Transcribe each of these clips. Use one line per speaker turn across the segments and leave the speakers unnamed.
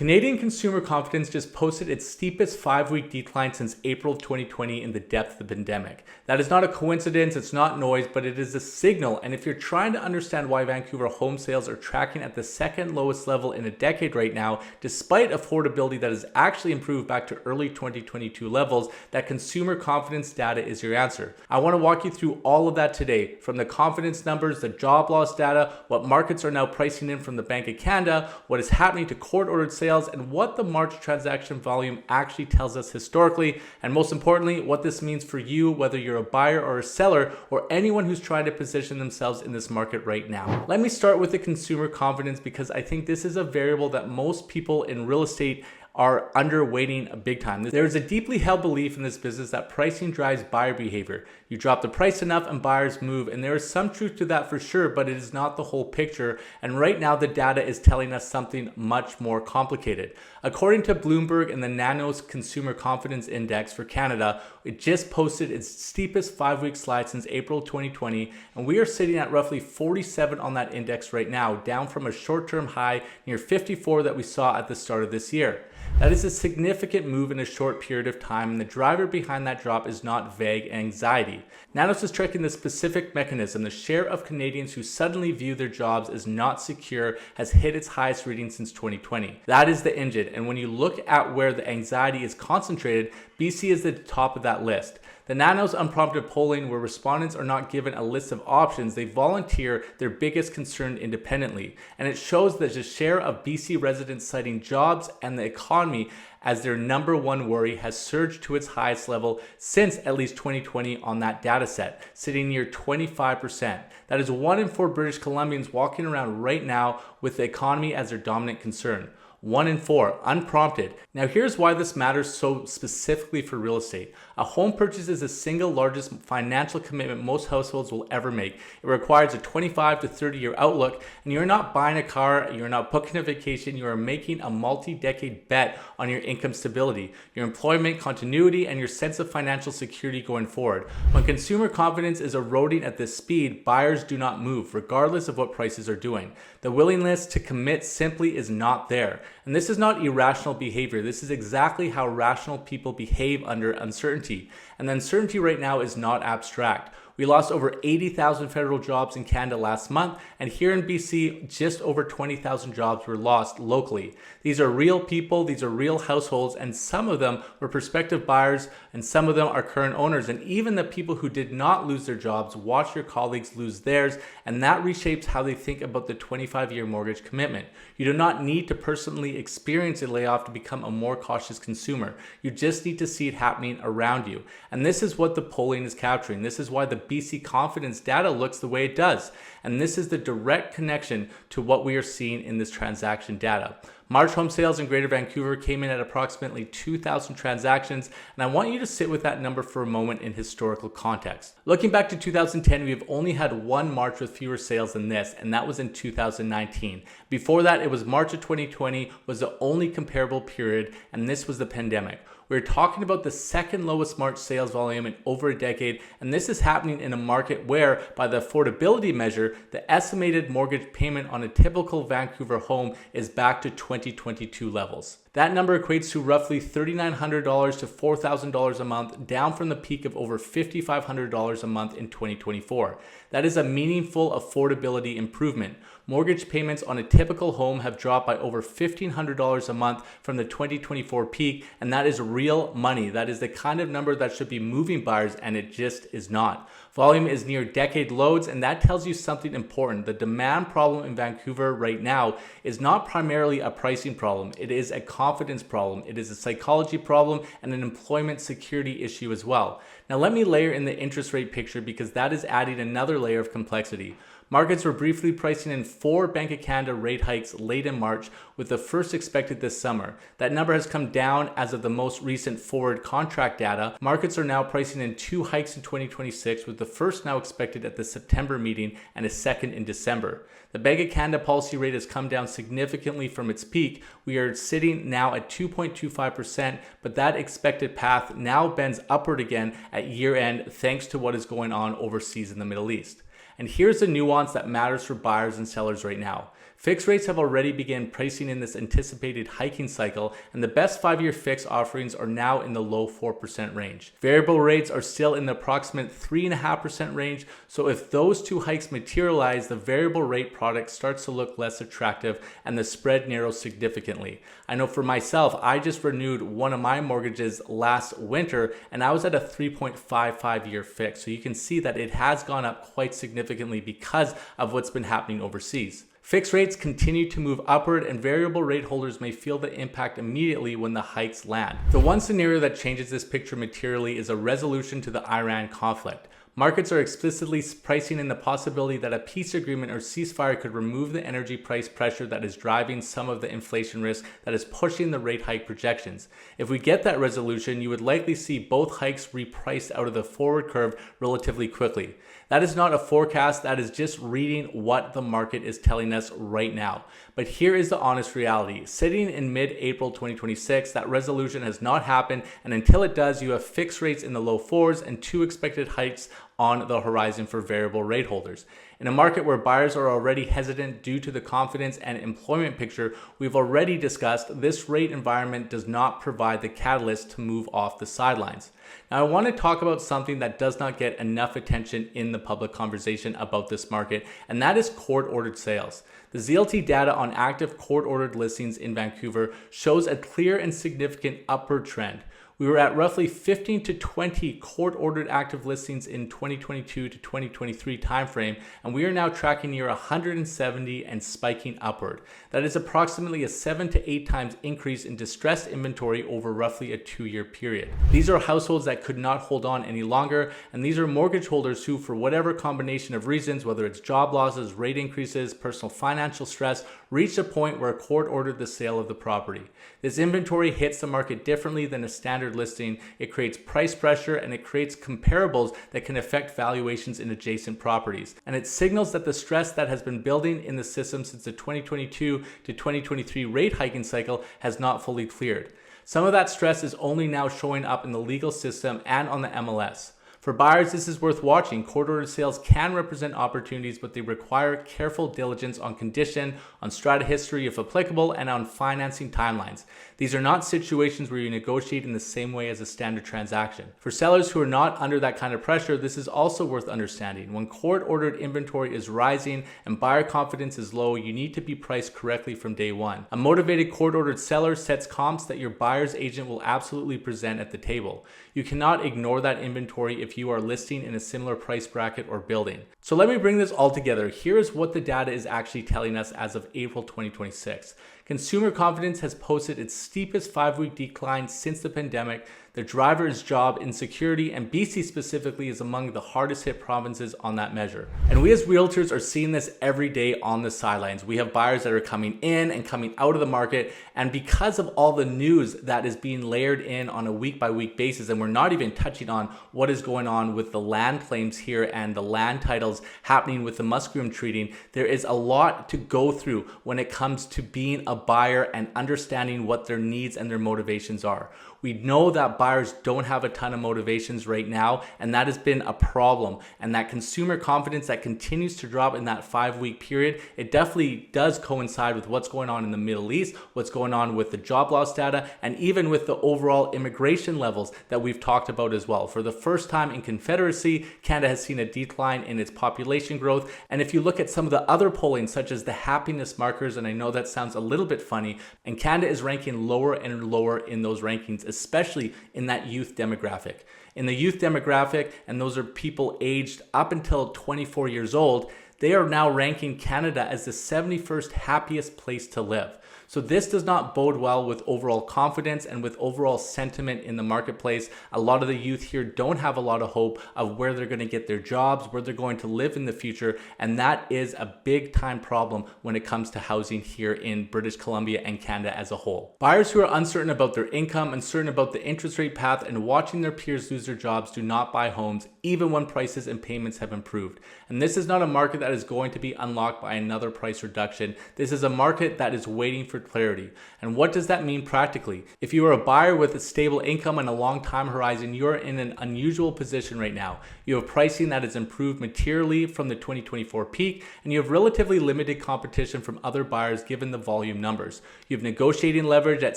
Canadian consumer confidence just posted its steepest 5-week decline since April of 2020 in the depth of the pandemic. That is not a coincidence, it's not noise, but it is a signal. And if you're trying to understand why Vancouver home sales are tracking at the second lowest level in a decade right now, despite affordability that has actually improved back to early 2022 levels, that consumer confidence data is your answer. I want to walk you through all of that today, from the confidence numbers, the job loss data, what markets are now pricing in from the Bank of Canada, what is happening to court-ordered sales, and what the March transaction volume actually tells us historically, and most importantly, what this means for you, whether you're a buyer or a seller, or anyone who's trying to position themselves in this market right now. Let me start with the consumer confidence, because I think this is a variable that most people in real estate are underweighting big time. There is a deeply held belief in this business that pricing drives buyer behavior. You drop the price enough and buyers move, and there is some truth to that for sure, but it is not the whole picture. And right now the data is telling us something much more complicated. According to Bloomberg and the Nanos Consumer Confidence Index for Canada, it just posted its steepest 5-week slide since April 2020, and we are sitting at roughly 47 on that index right now, down from a short-term high near 54 that we saw at the start of this year. That is a significant move in a short period of time, and the driver behind that drop is not vague anxiety. Nanos is tracking the specific mechanism. The share of Canadians who suddenly view their jobs as not secure has hit its highest reading since 2020. That is the engine, and when you look at where the anxiety is concentrated, BC is at the top of that list. The Nanos unprompted polling, where respondents are not given a list of options, they volunteer their biggest concern independently. And it shows that the share of BC residents citing jobs and the economy as their number one worry has surged to its highest level since at least 2020 on that data set, sitting near 25%. That is 1 in 4 British Columbians walking around right now with the economy as their dominant concern. 1 in 4, unprompted. Now here's why this matters so specifically for real estate. A home purchase is the single largest financial commitment most households will ever make. It requires a 25 to 30 year outlook, and you're not buying a car, you're not booking a vacation, you are making a multi-decade bet on your income stability, your employment continuity, and your sense of financial security going forward. When consumer confidence is eroding at this speed, buyers do not move, regardless of what prices are doing. The willingness to commit simply is not there. And this is not irrational behavior. This is exactly how rational people behave under uncertainty. And the uncertainty right now is not abstract. We lost over 80,000 federal jobs in Canada last month, and here in BC, just over 20,000 jobs were lost locally. These are real people, these are real households, and some of them were prospective buyers, and some of them are current owners. And even the people who did not lose their jobs watch their colleagues lose theirs, and that reshapes how they think about the 25-year mortgage commitment. You do not need to personally experience a layoff to become a more cautious consumer. You just need to see it happening around you. And this is what the polling is capturing. This is why the BC confidence data looks the way it does. And this is the direct connection to what we are seeing in this transaction data. March home sales in Greater Vancouver came in at approximately 2,000 transactions, and I want you to sit with that number for a moment in historical context. Looking back to 2010, we have only had one March with fewer sales than this, and that was in 2019. Before that, it was March of 2020 was the only comparable period, and this was the pandemic. We're talking about the second lowest March sales volume in over a decade, and this is happening in a market where, by the affordability measure, the estimated mortgage payment on a typical Vancouver home is back to 2022 levels. That number equates to roughly $3,900 to $4,000 a month, down from the peak of over $5,500 a month in 2024. That is a meaningful affordability improvement. Mortgage payments on a typical home have dropped by over $1,500 a month from the 2024 peak, and that is real money. That is the kind of number that should be moving buyers, and it just is not. Volume is near decade lows, and that tells you something important. The demand problem in Vancouver right now is not primarily a pricing problem. It is a confidence problem. It is a psychology problem and an employment security issue as well. Now let me layer in the interest rate picture, because that is adding another layer of complexity. Markets were briefly pricing in 4 Bank of Canada rate hikes late in March, with the first expected this summer. That number has come down as of the most recent forward contract data. Markets are now pricing in 2 hikes in 2026, with the first now expected at the September meeting and a second in December. The Bank of Canada policy rate has come down significantly from its peak. We are sitting now at 2.25%, but that expected path now bends upward again at year end, thanks to what is going on overseas in the Middle East. And here's the nuance that matters for buyers and sellers right now. Fixed rates have already begun pricing in this anticipated hiking cycle, and the best 5-year fixed offerings are now in the low 4% range. Variable rates are still in the approximate 3.5% range, so if those two hikes materialize, the variable rate product starts to look less attractive and the spread narrows significantly. I know for myself, I just renewed one of my mortgages last winter and I was at a 3.55 year fix, so you can see that it has gone up quite significantly because of what's been happening overseas. Fixed rates continue to move upward and variable rate holders may feel the impact immediately when the hikes land. The one scenario that changes this picture materially is a resolution to the Iran conflict. Markets are explicitly pricing in the possibility that a peace agreement or ceasefire could remove the energy price pressure that is driving some of the inflation risk that is pushing the rate hike projections. If we get that resolution, you would likely see both hikes repriced out of the forward curve relatively quickly. That is not a forecast, that is just reading what the market is telling us right now. But here is the honest reality. Sitting in mid-April 2026, that resolution has not happened, and until it does, you have fixed rates in the low 4s and 2 expected hikes on the horizon for variable rate holders. In a market where buyers are already hesitant due to the confidence and employment picture we've already discussed, this rate environment does not provide the catalyst to move off the sidelines. Now, I want to talk about something that does not get enough attention in the public conversation about this market, and that is court-ordered sales. The ZLT data on active court-ordered listings in Vancouver shows a clear and significant upward trend. We were at roughly 15 to 20 court-ordered active listings in 2022 to 2023 timeframe, and we are now tracking near 170 and spiking upward. That is approximately a 7 to 8 times increase in distressed inventory over roughly a 2-year period. These are households that could not hold on any longer, and these are mortgage holders who, for whatever combination of reasons, whether it's job losses, rate increases, personal financial stress, reached a point where a court ordered the sale of the property. This inventory hits the market differently than a standard listing. It creates price pressure and it creates comparables that can affect valuations in adjacent properties. And it signals that the stress that has been building in the system since the 2022 to 2023 rate hiking cycle has not fully cleared. Some of that stress is only now showing up in the legal system and on the MLS. For buyers, this is worth watching. Court-ordered sales can represent opportunities, but they require careful diligence on condition, on strata history if applicable, and on financing timelines. These are not situations where you negotiate in the same way as a standard transaction. For sellers who are not under that kind of pressure, this is also worth understanding. When court-ordered inventory is rising and buyer confidence is low, you need to be priced correctly from day one. A motivated court-ordered seller sets comps that your buyer's agent will absolutely present at the table. You cannot ignore that inventory if you are listing in a similar price bracket or building. So let me bring this all together. Here is what the data is actually telling us as of April 2026. Consumer confidence has posted its steepest 5-week decline since the pandemic. The driver is job insecurity, and BC specifically is among the hardest hit provinces on that measure. And we as realtors are seeing this every day on the sidelines. We have buyers that are coming in and coming out of the market, and because of all the news that is being layered in on a week by week basis, and we're not even touching on what is going on with the land claims here and the land titles happening with the muskroom treating, there is a lot to go through when it comes to being a buyer and understanding what their needs and their motivations are. We know that buyers don't have a ton of motivations right now, and that has been a problem. And that consumer confidence that continues to drop in that 5-week period, it definitely does coincide with what's going on in the Middle East, what's going on with the job loss data, and even with the overall immigration levels that we've talked about as well. For the first time in Confederacy, Canada has seen a decline in its population growth. And if you look at some of the other polling, such as the happiness markers, and I know that sounds a little bit funny, and Canada is ranking lower and lower in those rankings, especially in that youth demographic. In the youth demographic, and those are people aged up until 24 years old, they are now ranking Canada as the 71st happiest place to live. So this does not bode well with overall confidence and with overall sentiment in the marketplace. A lot of the youth here don't have a lot of hope of where they're going to get their jobs, where they're going to live in the future, and that is a big time problem when it comes to housing here in British Columbia and Canada as a whole. Buyers who are uncertain about their income, uncertain about the interest rate path, and watching their peers lose their jobs do not buy homes even when prices and payments have improved. And this is not a market that is going to be unlocked by another price reduction. This is a market that is waiting for clarity. And what does that mean practically? If you are a buyer with a stable income and a long time horizon, you're in an unusual position right now. You have pricing that has improved materially from the 2024 peak, and you have relatively limited competition from other buyers given the volume numbers. You have negotiating leverage that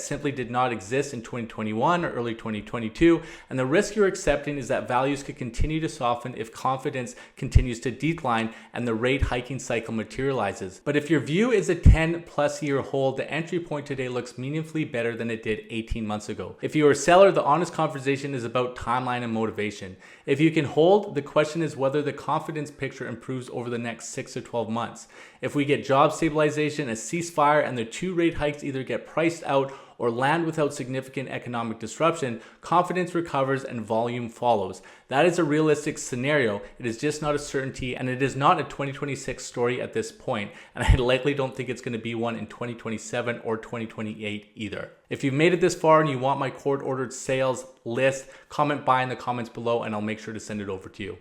simply did not exist in 2021 or early 2022, and the risk you're accepting is that values could continue to soften if confidence continues to decline and the rate hiking cycle materializes. But if your view is a 10+ year hold, the entry point today looks meaningfully better than it did 18 months ago. If you are a seller, the honest conversation is about timeline and motivation. If you can hold, the question is whether the confidence picture improves over the next 6 to 12 months. If we get job stabilization, a ceasefire, and the 2 rate hikes either get priced out or land without significant economic disruption, confidence recovers and volume follows. That is a realistic scenario. It is just not a certainty, and it is not a 2026 story at this point, and I likely don't think it's going to be one in 2027 or 2028 either. If you've made it this far and you want my court ordered sales list, comment buy in the comments below and I'll make sure to send it over to you.